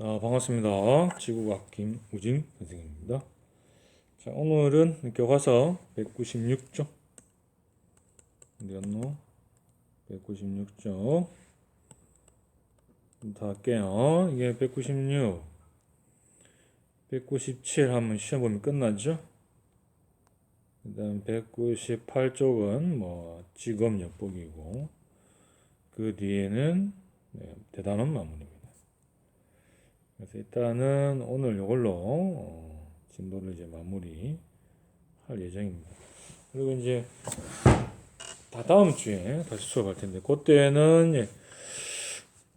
반갑습니다. 지구과학 김우진 선생님입니다. 자, 오늘은 교과서 196쪽. 어디 갔노? 196쪽. 다 할게요. 이게 196, 197 하면 시험 보면 끝나죠? 그 다음 198쪽은 직업 엿보기고, 그 뒤에는 대단원 마무리입니다. 그래서 일단은 오늘 이걸로 진도를 이제 마무리 할 예정입니다. 그리고 이제 다음 주에 다시 수업할 텐데 그때는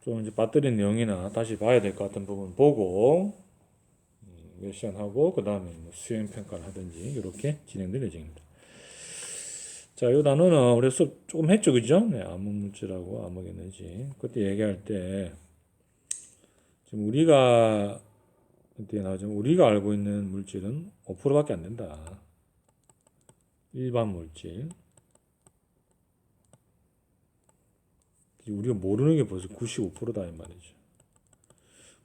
좀 이제 빠뜨린 내용이나 다시 봐야 될 것 같은 부분 보고 몇 시간 하고 그 다음에 수행 평가를 하든지 이렇게 진행될 예정입니다. 자, 이 단어는 우리 수업 조금 했죠, 그죠? 네, 암흑물질하고 암흑에너지. 그때 얘기할 때 지금 우리가 그때 나오죠. 우리가 알고 있는 물질은 5%밖에 안 된다. 일반 물질. 우리가 모르는 게 벌써 95%다 이 말이죠.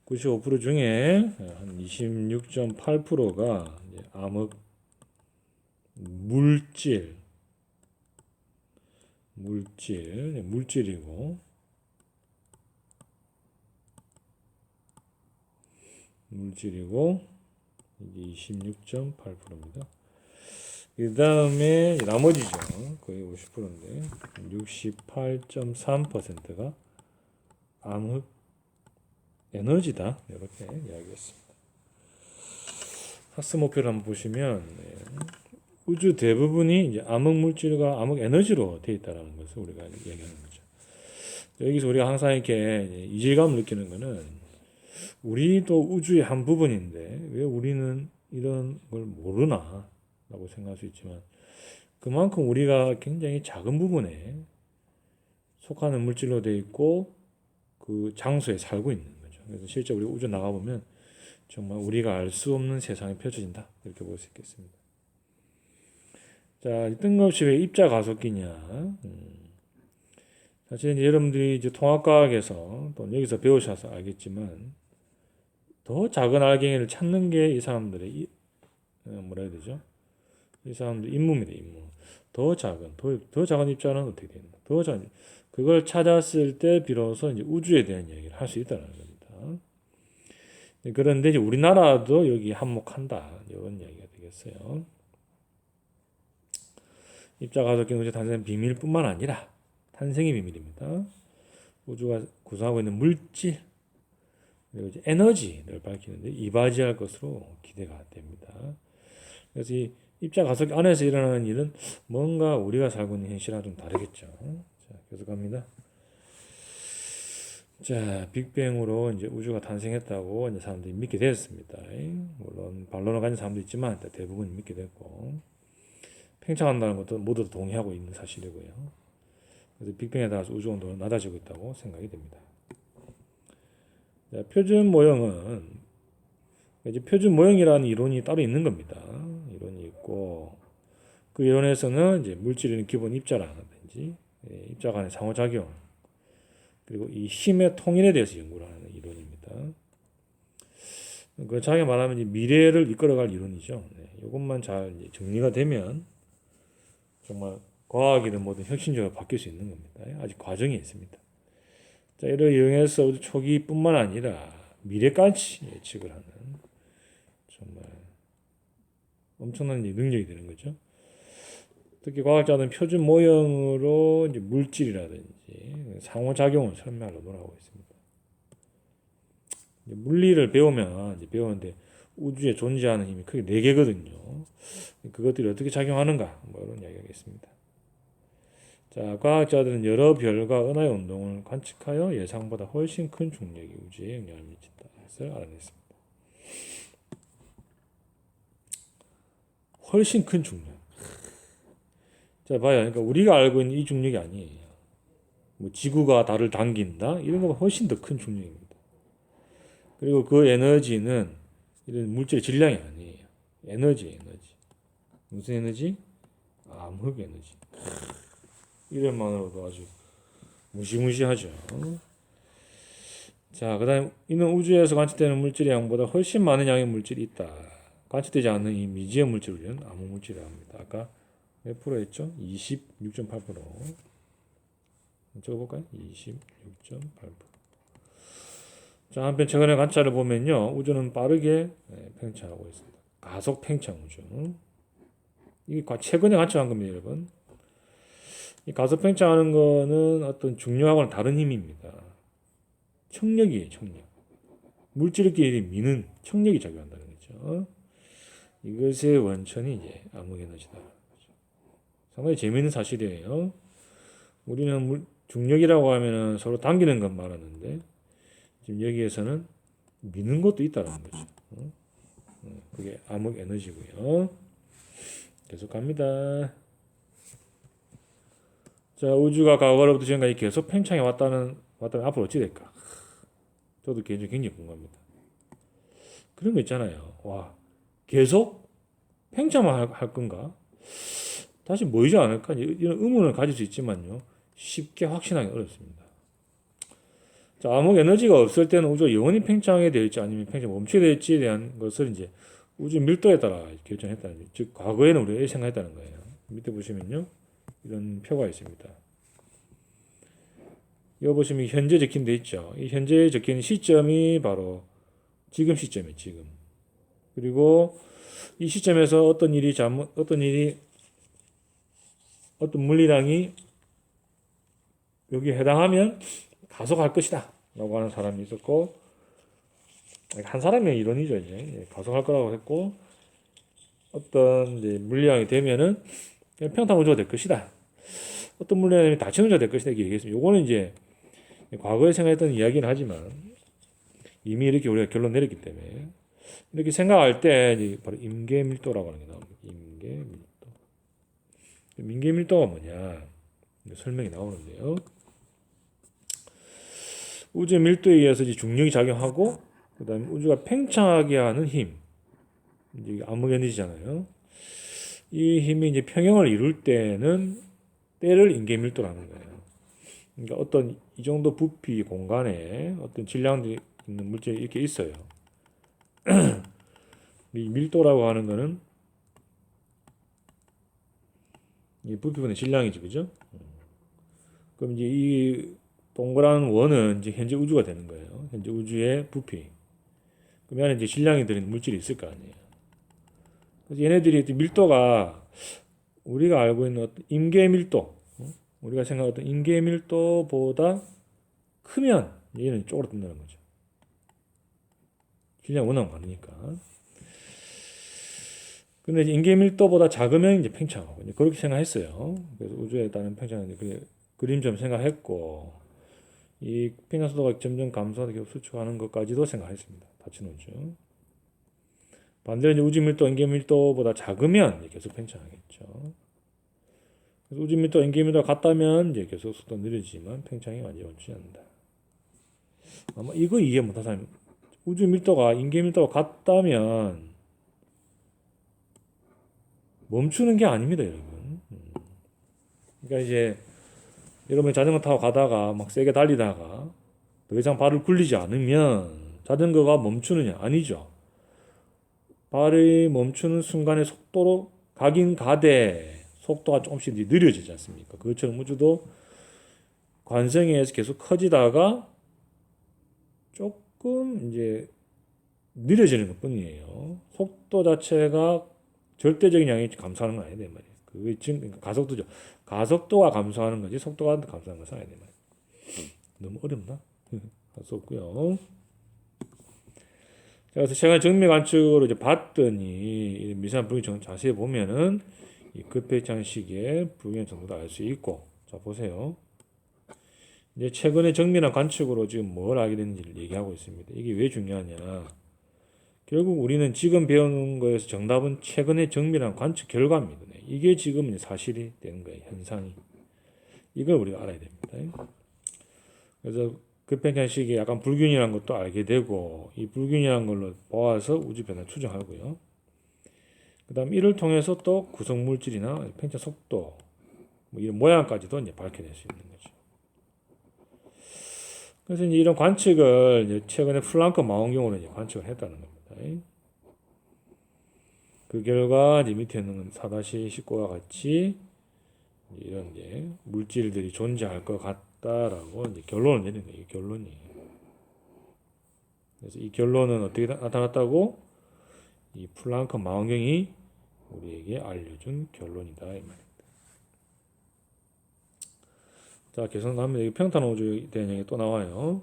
95% 중에 한 26.8%가 암흑 물질이고 이게 26.8%입니다. 그 다음에 나머지죠. 거의 50%인데 68.3%가 암흑 에너지다. 이렇게 이야기했습니다. 학습 목표를 한번 보시면 우주 대부분이 이제 암흑 물질과 암흑 에너지로 되어 있다는 것을 우리가 얘기하는 거죠. 여기서 우리가 항상 이렇게 이질감을 느끼는 거는 우리도 우주의 한 부분인데 왜 우리는 이런 걸 모르나 라고 생각할 수 있지만 그만큼 우리가 굉장히 작은 부분에 속하는 물질로 되어 있고 그 장소에 살고 있는 거죠. 그래서 실제 우리 우주 나가보면 정말 우리가 알 수 없는 세상이 펼쳐진다 이렇게 볼 수 있겠습니다. 자, 뜬금없이 왜 입자 가속기냐? 사실 이제 여러분들이 이제 통합과학에서 또 여기서 배우셔서 알겠지만 더 작은 알갱이를 찾는 게 이 사람들의 뭐라 해야 되죠? 이 사람들 임무입니다, 임무. 더 작은 입자는 어떻게 됩니까? 더 작은 그걸 찾았을 때 비로소 이제 우주에 대한 이야기를 할 수 있다는 겁니다. 그런데 이제 우리나라도 여기 한몫한다 이런 이야기가 되겠어요. 입자 가속기 우주 탄생 비밀뿐만 아니라 탄생의 비밀입니다. 우주가 구성하고 있는 물질 그리고 이제 에너지를 밝히는데 이바지할 것으로 기대가 됩니다. 그래서 이 입자 가속기 안에서 일어나는 일은 뭔가 우리가 살고 있는 현실과 좀 다르겠죠. 자, 계속 갑니다. 자, 빅뱅으로 이제 우주가 탄생했다고 이제 사람들이 믿게 되었습니다. 물론 반론을 가진 사람도 있지만 대부분 믿게 됐고 팽창한다는 것도 모두 동의하고 있는 사실이고요. 그래서 빅뱅에 따라서 우주 온도는 낮아지고 있다고 생각이 됩니다. 자, 표준 모형은 이제 표준 모형이라는 이론이 따로 있는 겁니다. 이론이 있고 그 이론에서는 이제 물질의 기본 입자라든지 입자 간의 상호작용 그리고 이 힘의 통일에 대해서 연구를 하는 이론입니다. 그 자기 말하면 이제 미래를 이끌어갈 이론이죠. 이것만 잘 정리가 되면 정말 과학이든 뭐든 혁신적으로 바뀔 수 있는 겁니다. 아직 과정이 있습니다. 자, 이를 이용해서 우주 초기뿐만 아니라 미래까지 예측을 하는 정말 엄청난 능력이 되는 거죠. 특히 과학자들은 표준 모형으로 이제 물질이라든지 상호작용을 설명하려고 노력하고 있습니다. 물리를 배우는데 우주에 존재하는 힘이 크게 4개거든요. 그것들이 어떻게 작용하는가 뭐 이런 이야기하겠습니다. 자, 과학자들은 여러 별과 은하의 운동을 관측하여 예상보다 훨씬 큰 중력이 우주에 영향을 미친다 해서 알아냈습니다. 훨씬 큰 중력. 자, 봐요. 그러니까 우리가 알고 있는 이 중력이 아니에요. 뭐 지구가 달을 당긴다 이런 것보다 훨씬 더 큰 중력입니다. 그리고 그 에너지는 이런 물질의 질량이 아니에요. 에너지. 무슨 에너지? 암흑 에너지. 이름만으로도 아주 무시무시하죠. 자, 그다음 이는 우주에서 관측되는 물질의 양보다 훨씬 많은 양의 물질이 있다. 관측되지 않는 이 미지의 물질을 우리는 암흑 물질이라고 합니다. 아까 몇 프로 했죠? 26.8%. 적어볼까요? 26.8%. 자, 한편 최근의 관찰을 보면요, 우주는 빠르게 팽창하고 있습니다. 가속 팽창 우주. 이게 최근에 관찰한 겁니다, 여러분. 이 가속 팽창하는 거는 어떤 중력하고는 다른 힘입니다. 청력이에요, 청력. 물질끼리 미는 청력이 작용한다는 거죠. 이것의 원천이 이제 암흑 에너지다. 상당히 재미있는 사실이에요. 우리는 중력이라고 하면은 서로 당기는 것 말하는데 지금 여기에서는 미는 것도 있다는 거죠. 그게 암흑 에너지고요. 계속 갑니다. 자, 우주가 과거로부터 지금까지 계속 팽창해 왔다면 앞으로 어찌 될까? 저도 개인적으로 굉장히 궁금합니다. 그런 거 있잖아요. 와, 계속 팽창만 할 건가? 다시 모이지 않을까? 이런 의문을 가질 수 있지만요. 쉽게 확신하기 어렵습니다. 자, 암흑 에너지가 없을 때는 우주가 영원히 팽창하게 될지 아니면 팽창 멈추게 될지에 대한 것을 이제 우주 밀도에 따라 결정했다는 거죠. 즉, 과거에는 우리가 이렇게 생각했다는 거예요. 밑에 보시면요. 이런 표가 있습니다. 여기 보시면 현재 적힌 데 있죠. 이 현재 적힌 시점이 바로 지금 시점이에요. 지금. 그리고 이 시점에서 어떤 물리량이 여기에 해당하면 가속할 것이다 라고 하는 사람이 있었고, 한 사람의 이론이죠. 이제 가속할 거라고 했고, 어떤 이제 물리량이 되면은 평탄 우주가 될 것이다, 어떤 물리량이 닫힌 우주가 될 것이다 이렇게 얘기했습니다. 요거는 이제 과거에 생각했던 이야기는 하지만 이미 이렇게 우리가 결론 내렸기 때문에 이렇게 생각할 때 바로 임계밀도라고 하는 게 나옵니다. 임계밀도. 임계밀도가 뭐냐 설명이 나오는데요. 우주의 밀도에 의해서 이제 중력이 작용하고 그다음에 우주가 팽창하게 하는 힘, 이제 암흑 에너지잖아요. 이 힘이 이제 평형을 이룰 때는 때를 임계밀도라는 거예요. 그러니까 어떤 이 정도 부피 공간에 어떤 질량도 있는 물질이 이렇게 있어요. 이 밀도라고 하는 거는 이 부피분의 질량이죠, 그죠? 그럼 이제 이 동그란 원은 이제 현재 우주가 되는 거예요. 현재 우주의 부피. 그럼 안에 이제 질량이 들어있는 물질이 있을 거 아니에요. 그래서 얘네들이 밀도가 우리가 알고 있는 어떤 임계 밀도, 우리가 생각했던 임계 밀도보다 크면 얘는 쪼그라든다는 거죠. 질량이 워낙 많으니까. 근데 임계 밀도보다 작으면 이제 팽창하고 그렇게 생각했어요. 그래서 우주에 따른 팽창은 그림처럼 생각했고, 이 팽창 속도가 점점 감소하다 계속 수축하는 것까지도 생각했습니다. 닫힌 우주. 반대로 이제 우주 밀도, 임계 밀도보다 작으면 계속 팽창하겠죠. 그래서 우주 밀도, 임계 밀도가 같다면 이제 계속 속도 느려지지만 팽창이 완전히 멈추지 않는다. 아마 이거 이해 못한 사람, 우주 밀도가 임계 밀도가 같다면 멈추는 게 아닙니다, 여러분. 그러니까 이제 여러분이 자전거 타고 가다가 막 세게 달리다가 더 이상 발을 굴리지 않으면 자전거가 멈추느냐? 아니죠. 발이 멈추는 순간의 속도로 가긴 가되 속도가 조금씩 느려지지 않습니까? 그것처럼 우주도 관성에 의해서 계속 커지다가 조금 이제 느려지는 것 뿐이에요. 속도 자체가 절대적인 양이 감소하는 건 아니다 말이에요. 그게 지금 가속도죠. 가속도가 감소하는 거지 속도가 감소하는 것은 아니다 말이에요. 너무 어렵나? 할 수 없고요. 그래서 최근 정밀 관측으로 이제 봤더니 미세한 불균형 자세히 보면은 이 급팽창 시기에 불균형 정도도 알 수 있고, 자 보세요. 이제 최근에 정밀한 관측으로 지금 뭘 알게 됐는지를 얘기하고 있습니다. 이게 왜 중요하냐? 결국 우리는 지금 배우는 거에서 정답은 최근의 정밀한 관측 결과입니다. 이게 지금 사실이 되는 거예요. 현상이. 이걸 우리가 알아야 됩니다. 그래서 급팽창 시기에 약간 불균이라는 것도 알게 되고, 이 불균이라는 걸로 보아서 우주 변화 추정하고요. 그 다음 이를 통해서 또 구성 물질이나 팽창 속도, 뭐 이런 모양까지도 이제 밝혀낼 수 있는 거죠. 그래서 이제 이런 관측을 이제 최근에 플랑크 망원경으로 이제 관측을 했다는 겁니다. 그 결과 이제 밑에 있는 4-19와 같이 이런 이제 물질들이 존재할 것 같다라고 이제 결론을 내린 거예요. 이 결론이. 그래서 이 결론은 어떻게 나타났다고? 이 플랑크 망원경이 우리에게 알려준 결론이다 이 말입니다. 자, 계속하면 여기 평탄한 우주에 대한 얘기 또 나와요.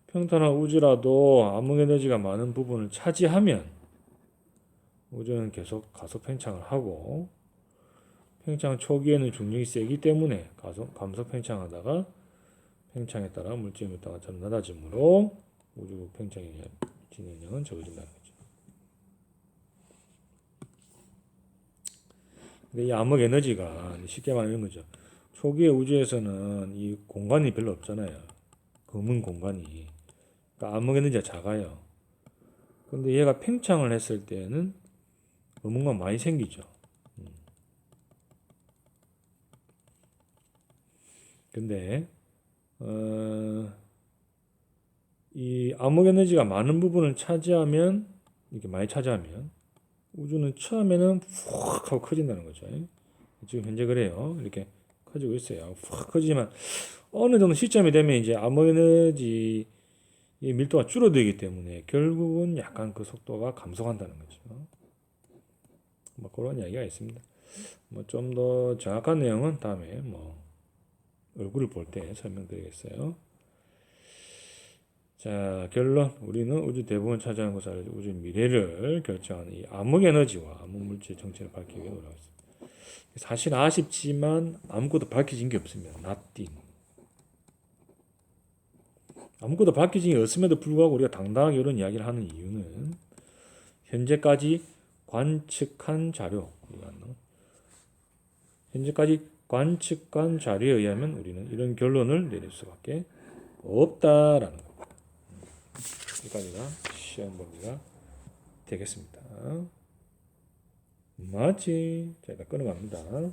평탄한 우주라도 암흑 에너지가 많은 부분을 차지하면 우주는 계속 가속 팽창을 하고 팽창 초기에는 중력이 세기 때문에 감속 팽창하다가 팽창에 따라 물질 밀도가 점 낮아지므로 우주 팽창의 진행량은 적어진다는 거죠. 근데 이 암흑 에너지가 쉽게 말하는 거죠. 초기의 우주에서는 이 공간이 별로 없잖아요. 검은 공간이. 그러니까 암흑 에너지가 작아요. 근데 얘가 팽창을 했을 때는 검은 건 많이 생기죠. 근데 이 암흑 에너지가 많은 부분을 차지하면 이렇게 많이 차지하면 우주는 처음에는 푹 하고 커진다는 거죠. 지금 현재 그래요. 이렇게 커지고 있어요. 푹 커지지만 어느 정도 시점이 되면 이제 암흑 에너지의 밀도가 줄어들기 때문에 결국은 약간 그 속도가 감소한다는 거죠. 뭐 그런 이야기가 있습니다. 뭐 좀 더 정확한 내용은 다음에 뭐 얼굴을 볼 때 설명드리겠어요. 자, 결론. 우리는 우주 대부분 차지하는 것을 알려줘 우주 미래를 결정하는 이 암흑 에너지와 암흑 물질 정체를 밝히기 위해 노력하고 있습니다. 사실 아쉽지만 아무것도 밝혀진 게 없습니다. nothing. 아무것도 밝혀진 게 없음에도 불구하고 우리가 당당하게 이런 이야기를 하는 이유는 현재까지 관측한 자료, 현재까지 관측한 자료에 의하면 우리는 이런 결론을 내릴 수밖에 없다라는 겁니다. 여기까지가 시험 범위가 되겠습니다. 맞지? 자, 일단 끊어갑니다.